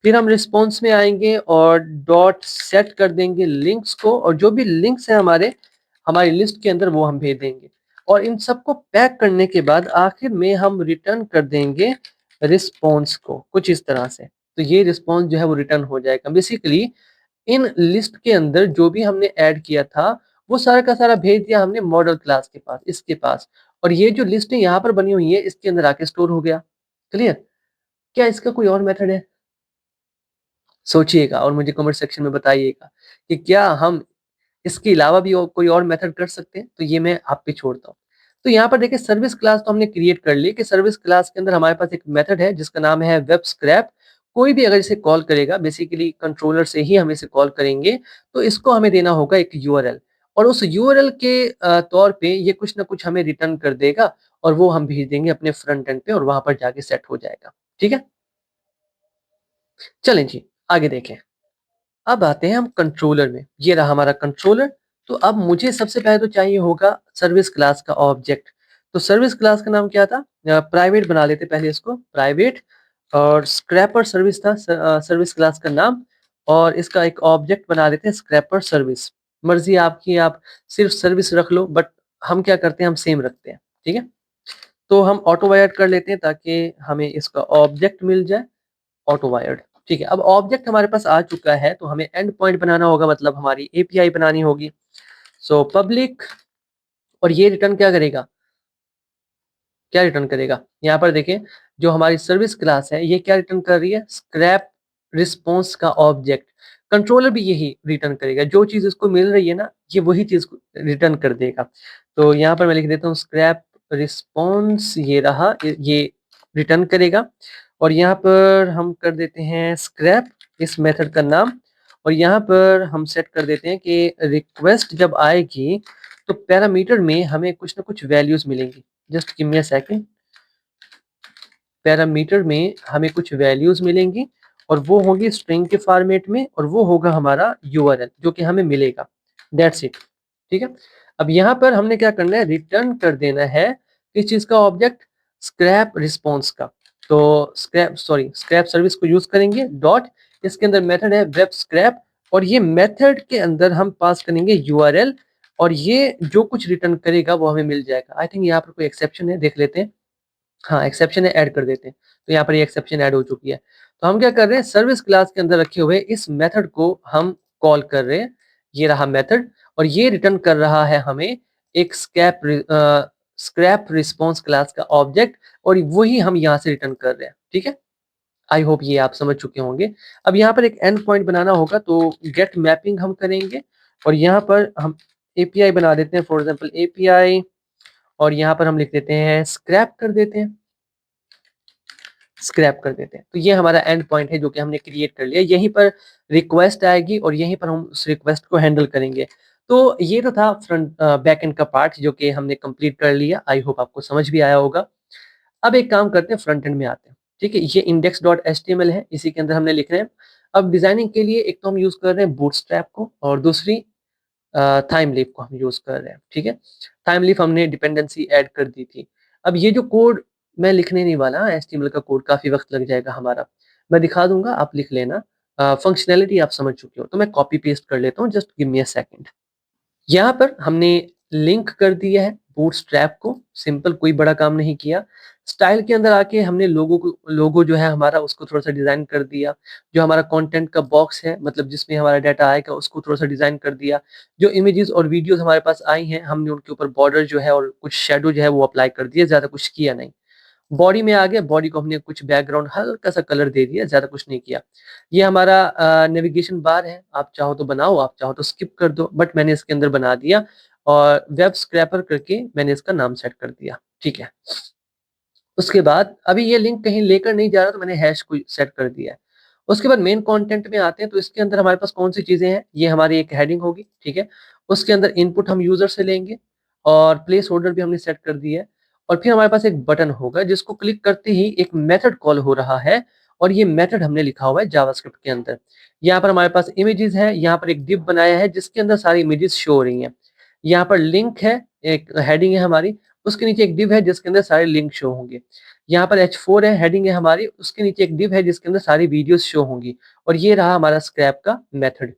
फिर हम रिस्पॉन्स में आएंगे और डॉट सेट कर देंगे लिंक्स को, और जो भी लिंक्स हैं हमारे हमारी लिस्ट के अंदर वो हम भेज देंगे। और इन सबको पैक करने के बाद आखिर में हम रिटर्न कर देंगे रिस्पॉन्स को, कुछ इस तरह से। तो ये रिस्पॉन्स जो है वो रिटर्न हो जाएगा। बेसिकली इन लिस्ट के अंदर जो भी हमने ऐड किया था वो सारा का सारा भेज दिया हमने मॉडल क्लास के पास, इसके पास। और ये जो लिस्टें यहाँ पर बनी हुई है इसके अंदर आके स्टोर हो गया। क्लियर? क्या इसका कोई और मेथड है? सोचिएगा और मुझे कमेंट सेक्शन में बताइएगा कि क्या हम इसके अलावा भी कोई और मेथड कर सकते हैं। तो ये मैं आप पे छोड़ता हूँ। तो यहाँ पर देखिए सर्विस क्लास तो हमने क्रिएट कर ली कि सर्विस क्लास के अंदर हमारे पास एक मेथड है जिसका नाम है वेब स्क्रैप। कोई भी अगर इसे कॉल करेगा, बेसिकली कंट्रोलर से ही हम इसे कॉल करेंगे, तो इसको हमें देना होगा एक यूआरएल, और उस यूआरएल के तौर पे ये कुछ ना कुछ हमें रिटर्न कर देगा, और वो हम भेज देंगे अपने फ्रंट एंड पे, और वहां पर जाके सेट हो जाएगा। ठीक है, चलें जी आगे देखें। अब आते हैं हम कंट्रोलर में। ये रहा हमारा कंट्रोलर। तो अब मुझे सबसे पहले तो चाहिए होगा सर्विस क्लास का ऑब्जेक्ट। तो सर्विस क्लास का नाम क्या था? प्राइवेट बना लेते पहले इसको, प्राइवेट, और स्क्रैपर सर्विस था सर्विस क्लास का नाम, और इसका एक ऑब्जेक्ट बना देते हैं स्क्रैपर सर्विस। मर्जी आपकी, आप सिर्फ सर्विस रख लो, बट हम क्या करते हैं, हम सेम रखते हैं, ठीक है। तो हम ऑटो वायर्ड कर लेते हैं ताकि हमें इसका ऑब्जेक्ट मिल जाए, ऑटो वायर्ड, ठीक है। अब ऑब्जेक्ट हमारे पास आ चुका है, तो हमें एंड पॉइंट बनाना होगा, मतलब हमारी एपीआई बनानी होगी। सो पब्लिक, और ये रिटर्न क्या करेगा, क्या रिटर्न करेगा, यहाँ पर देखें, जो हमारी सर्विस क्लास है ये क्या रिटर्न कर रही है, स्क्रैप रिस्पॉन्स का ऑब्जेक्ट। कंट्रोलर भी यही रिटर्न करेगा, जो चीज इसको मिल रही है ना, ये वही चीज रिटर्न कर देगा। तो यहाँ पर मैं लिख देता हूँ स्क्रैप रिस्पॉन्स, ये रहा, ये रिटर्न करेगा। और यहाँ पर हम कर देते हैं स्क्रैप, इस मेथड का नाम, और यहाँ पर हम सेट कर देते हैं कि रिक्वेस्ट जब आएगी तो पैरामीटर में हमें कुछ ना कुछ वैल्यूज मिलेंगी। Just give me a second. Parameter में हमें कुछ वैल्यूज मिलेंगी, और वो होगी स्ट्रिंग के फॉर्मेट में, और वो होगा हमारा यूआरएल जो कि हमें मिलेगा। दैट्स इट, ठीक है। अब यहाँ पर हमने क्या करना है, रिटर्न कर देना है किस चीज का ऑब्जेक्ट, स्क्रैप रिस्पॉन्स का। तो स्क्रैप सर्विस को यूज करेंगे, डॉट, इसके अंदर मेथड है वेब स्क्रैप, और ये मेथड के अंदर हम पास करेंगे यूआरएल, और ये जो कुछ रिटर्न करेगा वो हमें मिल जाएगा। आई थिंक यहाँ पर कोई एक्सेप्शन है, देख लेते हैं। हाँ, एक्सेप्शन है, ऐड कर देते हैं। तो यहाँ पर ये एक्सेप्शन ऐड हो चुकी है। तो हम क्या कर रहे हैं, सर्विस क्लास के अंदर रखे हुए इस मेथड को हम कॉल कर रहे हैं, ये रहा मेथड, और ये रिटर्न कर रहा है हमें एक स्क्रैप रिस्पॉन्स क्लास का ऑब्जेक्ट, और वही हम यहाँ से रिटर्न कर रहे हैं, ठीक है। आई होप ये आप समझ चुके होंगे। अब यहाँ पर एक एंड पॉइंट बनाना होगा, तो गेट मैपिंग हम करेंगे, और यहाँ पर हम एपीआई बना देते हैं, फॉर एग्जाम्पल एपीआई, और यहाँ पर हम लिख देते हैं स्क्रैप कर देते हैं, स्क्रैप कर देते हैं। तो ये हमारा एंड पॉइंट है जो कि हमने क्रिएट कर लिया। यहीं पर रिक्वेस्ट आएगी और यहीं पर हम उस रिक्वेस्ट को हैंडल करेंगे। तो ये तो था फ्रंट बैक एंड का पार्ट जो कि हमने कंप्लीट कर लिया। आई होप आपको समझ भी आया होगा। अब एक काम करते हैं, फ्रंट एंड में आते हैं, ठीक है। ये index.html है, इसी के अंदर हमने लिख रहे हैं। अब डिजाइनिंग के लिए एक तो हम यूज कर रहे हैं बूटस्ट्रैप को, और दूसरी थाइम लीफ को हम यूज कर रहे हैं, ठीक है। थाइम लीफ हमने डिपेंडेंसी ऐड कर दी थी। अब ये जो कोड मैं लिखने नहीं वाला, HTML का कोड काफी वक्त लग जाएगा हमारा, मैं दिखा दूंगा, आप लिख लेना। फंक्शनैलिटी आप समझ चुके हो, तो मैं कॉपी पेस्ट कर लेता हूँ, just give me a second. यहाँ पर हमने लिंक कर दिया है बूटस्ट्रैप को, सिंपल, कोई बड़ा काम नहीं किया। स्टाइल के अंदर आके हमने लोगो जो है हमारा, उसको थोड़ा सा डिजाइन कर दिया। जो हमारा कंटेंट का बॉक्स है, मतलब जिसमें हमारा डाटा आएगा, उसको थोड़ा सा डिजाइन कर दिया। जो इमेजेस और वीडियोस हमारे पास आई हैं, हमने उनके ऊपर बॉर्डर जो है और कुछ शेडो जो है वो अप्लाई कर दिया, ज्यादा कुछ किया नहीं। बॉडी में आ गया, बॉडी को हमने कुछ बैकग्राउंड हल्का सा कलर दे दिया, ज्यादा कुछ नहीं किया। ये हमारा नेविगेशन बार है, आप चाहो तो बनाओ, आप चाहो तो स्किप कर दो, बट मैंने इसके अंदर बना दिया, और वेब स्क्रैपर करके मैंने इसका नाम सेट कर दिया, ठीक है। उसके बाद अभी ये लिंक कहीं लेकर नहीं जा रहा, तो मैंने हैश को सेट कर दिया है। उसके बाद मेन कंटेंट में आते हैं, तो इसके अंदर हमारे पास कौन सी चीजें हैं, ये हमारी एक हेडिंग होगी, ठीक है। उसके अंदर इनपुट हम यूजर से लेंगे, और प्लेस होल्डर भी हमने सेट कर दिया है। और फिर हमारे पास एक बटन होगा जिसको क्लिक करते ही एक मेथड कॉल हो रहा है, और ये मेथड हमने लिखा हुआ है जावास्क्रिप्ट के अंदर। यहाँ पर हमारे पास इमेजेस है, यहाँ पर एक डिव बनाया है जिसके अंदर सारी इमेजेस शो हो रही हैं। यहाँ पर लिंक है, एक हेडिंग है हमारी, उसके नीचे एक डिव है जिसके अंदर सारे लिंक शो होंगे। यहाँ पर H4 है, हेडिंग है हमारी, उसके नीचे एक डिव है जिसके अंदर सारी वीडियोस शो होंगी। और ये रहा हमारा स्क्रैप का मेथड।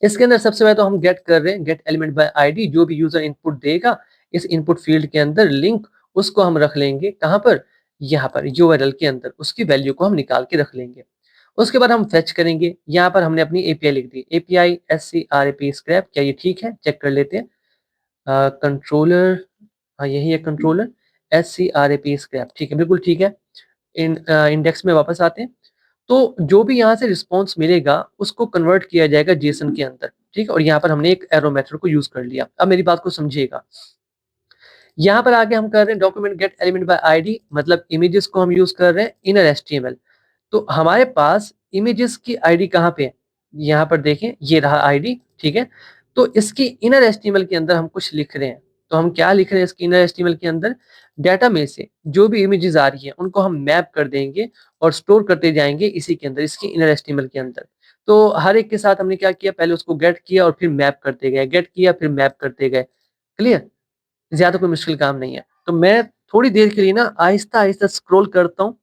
इसके अंदर सबसे पहले तो हम गेट कर रहे हैं, गेट एलिमेंट बाय आईडी। जो भी यूजर इनपुट देगा इस इनपुट फील्ड के अंदर लिंक, उसको हम रख लेंगे कहाँ पर, यहाँ पर यूआरएल के अंदर, उसकी वैल्यू को हम निकाल के रख लेंगे। उसके बाद हम फेच करेंगे। यहाँ पर हमने अपनी एपीआई लिख दी, एपीआई SCRAP स्क्रैप, क्या ये ठीक है, चेक कर लेते हैं। कंट्रोलर, हाँ यही है कंट्रोलर, SCRAP स्क्रैप, ठीक है, बिल्कुल ठीक है। इंडेक्स में वापस आते हैं। तो जो भी यहाँ से रिस्पॉन्स मिलेगा उसको कन्वर्ट किया जाएगा जेसन के अंदर, ठीक है। और यहाँ पर हमने एक एरो मेथड को यूज कर लिया। अब मेरी बात को समझिएगा, यहाँ पर आगे हम कर रहे हैं document gate element by ID, मतलब इमेजेस को हम यूज कर रहे हैं इनर HTML। तो हमारे पास इमेजेस की आईडी कहाँ पे है, यहाँ पर देखें, ये रहा आईडी, ठीक है। तो इसकी इनर HTML के अंदर हम कुछ लिख रहे हैं। तो हम क्या लिख रहे हैं इसकी इनर HTML के अंदर, डाटा में से जो भी इमेजेस आ रही है उनको हम मैप कर देंगे और स्टोर करते जाएंगे इसी के अंदर, इसकी इनर HTML के अंदर। तो हर एक के साथ हमने क्या किया, पहले उसको गेट किया और फिर मैप करते गए, गेट किया फिर मैप करते गए। क्लियर? ज़्यादा कोई मुश्किल काम नहीं है। तो मैं थोड़ी देर के लिए ना आहिस्ता-आहिस्ता स्क्रॉल करता हूँ,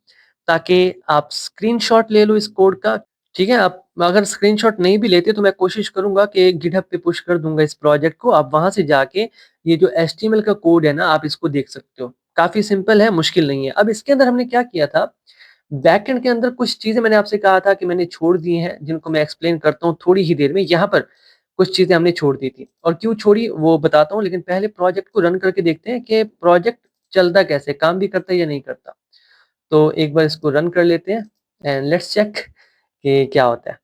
ताकि आप स्क्रीनशॉट ले लो इस कोड का, ठीक है? आप अगर स्क्रीनशॉट नहीं भी लेते तो मैं कोशिश करूँगा कि गिटहब पे पुश कर दूँगा इस प्रोजेक्ट को। आप वहाँ से जाके ये जो एचटीएमएल का कोड है ना, आप इसको देख सकते हो। काफ़ी सिंपल है, मुश्किल नहीं है। अब इसके अंदर हमने क्या किया था, बैकएंड के अंदर कुछ चीज़ें मैंने आपसे कहा था कि मैंने छोड़ दी हैं, जिनको मैं एक्सप्लेन करता हूँ थोड़ी ही देर में। यहाँ पर कुछ चीज़ें हमने छोड़ दी थी और क्यों छोड़ी वो बताता हूँ, लेकिन पहले प्रोजेक्ट को रन करके देखते हैं कि प्रोजेक्ट चलता कैसे है, काम भी करता है या नहीं करता। तो एक बार इसको रन कर लेते हैं एंड लेट्स चेक कि क्या होता है।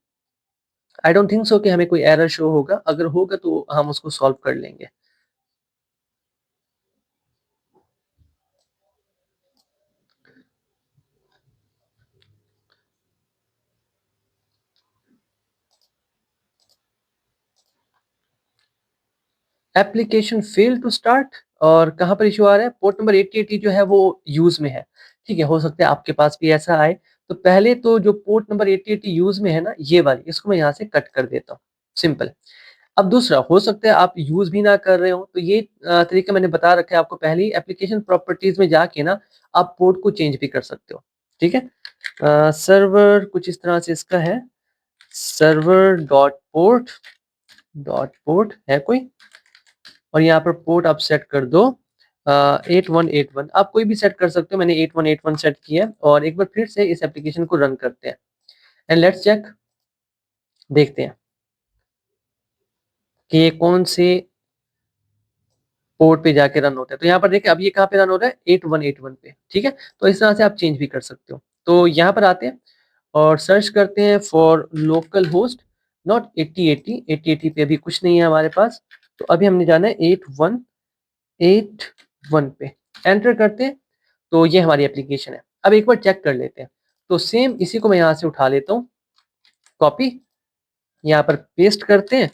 आई डोंट थिंक सो कि हमें कोई एरर शो होगा, अगर होगा तो हम उसको सॉल्व कर लेंगे। एप्लीकेशन फेल टू स्टार्ट, और कहाँ पर इश्यू आ रहा है, पोर्ट नंबर 8080 जो है वो यूज़ में है। ठीक है, हो सकता है आपके पास भी ऐसा आए। तो पहले तो जो पोर्ट नंबर 8080 यूज़ में है ना, ये वाली, इसको मैं यहाँ से कट कर देता हूँ, सिंपल। अब दूसरा, हो सकता है आप यूज़ भी ना कर रहे हो, तो ये तरीका मैंने बता रखा है आपको पहले ही। एप्लीकेशन प्रॉपर्टीज़ में जाके ना आप पोर्ट को चेंज भी कर सकते हो, ठीक है? सर्वर कुछ इस तरह से इसका है, सर्वर डॉट पोर्ट है कोई, और यहाँ पर पोर्ट आप सेट कर दो 8181। आप कोई भी सेट कर सकते हो, मैंने 8181 सेट किया है। और एक बार फिर से इस एप्लीकेशन को रन करते हैं एंड लेट्स चेक, देखते हैं कि ये कौन से पोर्ट पे जाके रन होता है। तो यहाँ पर देखिए अब ये कहाँ पे रन हो रहा है, 8181 पे, ठीक है? तो इस तरह से आप चेंज भी कर सकते हो। तो यहाँ पर आते हैं और सर्च करते हैं फॉर लोकल होस्ट, नॉट 8080, 8080 पे अभी कुछ नहीं है हमारे पास। तो अभी हमने जाना है 8181 पे, एंटर करते हैं। तो ये हमारी एप्लीकेशन है। अब एक बार चेक कर लेते हैं। तो सेम इसी को मैं यहाँ से उठा लेता हूँ, कॉपी, यहाँ पर पेस्ट करते हैं,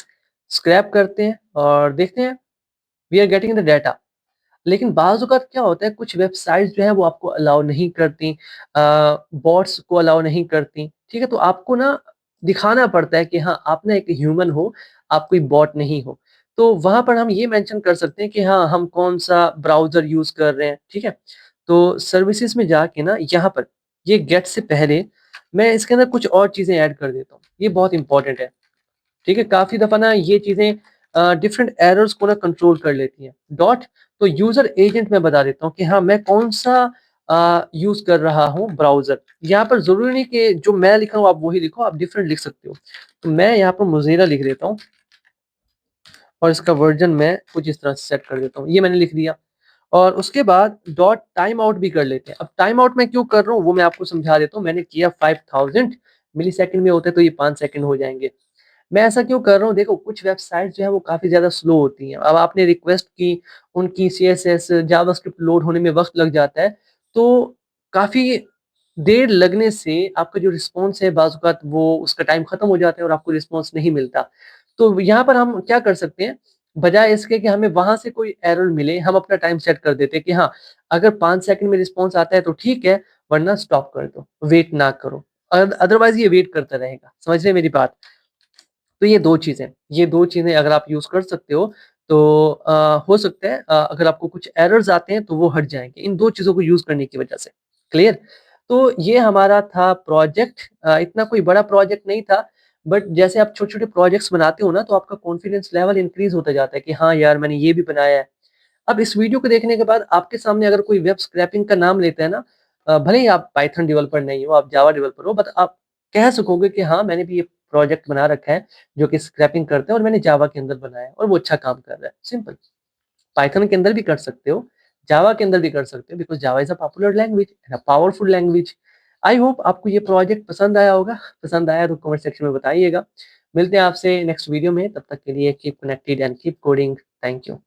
स्क्रैप करते हैं और देखते हैं we are getting the data. लेकिन बाज़ औक़ात क्या होता है, कुछ वेबसाइट्स जो हैं वो आपको अलाउ नहीं करती, बॉट्स को अलाउ नहीं करती, ठीक है? तो आपको ना दिखाना पड़ता है कि हाँ, आप ना एक ह्यूमन हो, आप कोई बॉट नहीं हो। तो वहाँ पर हम ये मेंशन कर सकते हैं कि हाँ, हम कौन-सा ब्राउज़र यूज़ कर रहे हैं, ठीक है? तो सर्विसेज़ में जाके ना यहाँ पर ये गेट से पहले मैं इसके अंदर कुछ और चीज़ें ऐड कर देता हूँ। ये बहुत इम्पोर्टेंट है। ठीक है? काफ़ी दफ़ा ना ये चीज़ें डिफरेंट एरर्स को ना कंट्रोल कर लेती हैं। डॉट, तो यूज़र एजेंट मैं बता देता हूँ कि हाँ, मैं कौन-सा यूज़ कर रहा हूँ ब्राउज़र। यहाँ पर ज़रूरी नहीं कि जो मैं लिख रहा हूँ आप वही लिखो, आप डिफरेंट लिख सकते हो। तो मैं यहाँ पर मोज़ेरा लिख देता हूँ और इसका वर्ज़न मैं कुछ इस तरह से सेट कर देता हूँ। ये मैंने लिख दिया और उसके बाद डॉट टाइम आउट भी कर लेते हैं। अब टाइम आउट मैं क्यों कर रहा हूँ वो मैं आपको समझा देता हूँ। मैंने किया 5000 मिलीसेकंड में होता है, तो ये 5 सेकंड हो जाएँगे। मैं ऐसा क्यों कर रहा हूँ? देखो, कुछ वेबसाइट जो है वो काफ़ी ज़्यादा स्लो होती हैं। अब आपने रिक्वेस्ट की, उनकी सीएसएस, जावास्क्रिप्ट लोड होने में वक़्त लग जाता है, तो काफ़ी देर लगने से आपका जो रिस्पॉन्स है बाज़ औक़ात वो उसका टाइम ख़त्म हो जाता है और आपको रिस्पॉन्स नहीं मिलता। तो यहाँ पर हम क्या कर सकते हैं, बजाय इसके कि हमें वहाँ से कोई एरर मिले, हम अपना टाइम सेट कर देते हैं कि हाँ, अगर 5 सेकंड में रिस्पॉन्स आता है तो ठीक है, वरना स्टॉप कर दो, वेट ना करो। अदरवाइज़ ये वेट करता रहेगा। समझ रहे हैं मेरी बात? तो ये 2 चीज़ें अगर आप यूज़ कर सकते हो तो हो सकता है अगर आपको कुछ एरर्स आते हैं तो वो हट जाएँगे, इन 2 चीज़ों को यूज़ करने की वजह से। क्लियर? तो ये हमारा था प्रोजेक्ट, इतना कोई बड़ा प्रोजेक्ट नहीं था, बट जैसे आप छोटे-छोटे प्रोजेक्ट्स बनाते हो ना तो आपका कॉन्फिडेंस लेवल इंक्रीज़ होता जाता है कि हाँ यार, मैंने ये भी बनाया है। अब इस वीडियो को देखने के बाद आपके सामने अगर कोई वेब स्क्रैपिंग का नाम लेता है ना, भले ही आप पाइथन डेवलपर नहीं हो, आप जावा डेवलपर हो, बट आप कह सकोगे कि हाँ, मैंने भी ये प्रोजेक्ट बना रखा है जो कि स्क्रैपिंग करता है और मैंने जावा के अंदर बनाया है और वो अच्छा काम कर रहा है। सिंपल। पाइथन के अंदर भी कर सकते हो, जावा के अंदर भी कर सकते हो, because Java is a popular language and a powerful language. I hope आपको ये प्रोजेक्ट पसंद आया होगा। पसंद आया तो कमेंट सेक्शन में बताइएगा। मिलते हैं आपसे नेक्स्ट वीडियो में, तब तक के लिए keep connected and keep coding. Thank you.